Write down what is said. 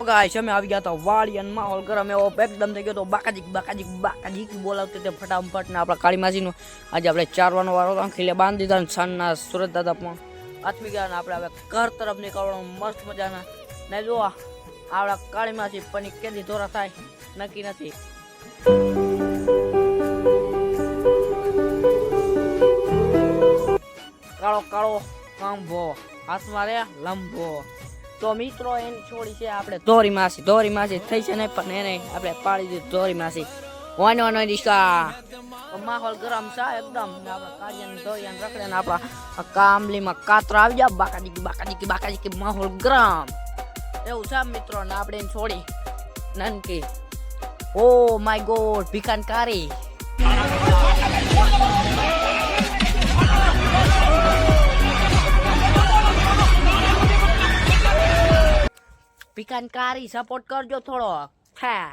Guys અમે આવી ગયા તો વાડી અને માહોલ ગરમ એવો એકદમ થઈ ગયો તો બાકાજી બોલાવતી તે ફટાફટ ને આપણા કાળી માસીનું આજે આપણે ચારવાનો વારો તો ખીલે બાંધી દીધા અને સાંજના સુરત દાદા પણ આથમી ગયા ને આપણે હવે ઘર તરફ નીકળવાનું મસ્ત મજાના ને જો આપણા કાળી માસી પણ કેદી દોરા થાય નક્કી નથી. કાળો કાળો કાંભો હાથમાં રે લંબો. તો મિત્રો એની છોડી છે આપણે ધોરી માસી થઈ છે ને પણ એને આપણે પાડી દીધું ધોરી માસી વાનો દિશા. માહોલ ગરમ છે એકદમ ને આપણા કાળિયાને ધોરિયાને રખડે ને આપણા કામલીમાં કાતરા આવી ગયા બાકાજી માહોલ ગરમ એવું છે મિત્રો. ને આપણે એને છોડી નનકી ઓ માય ગોડ ભીખાનકારી સપોર્ટ કરજો થોડો. હા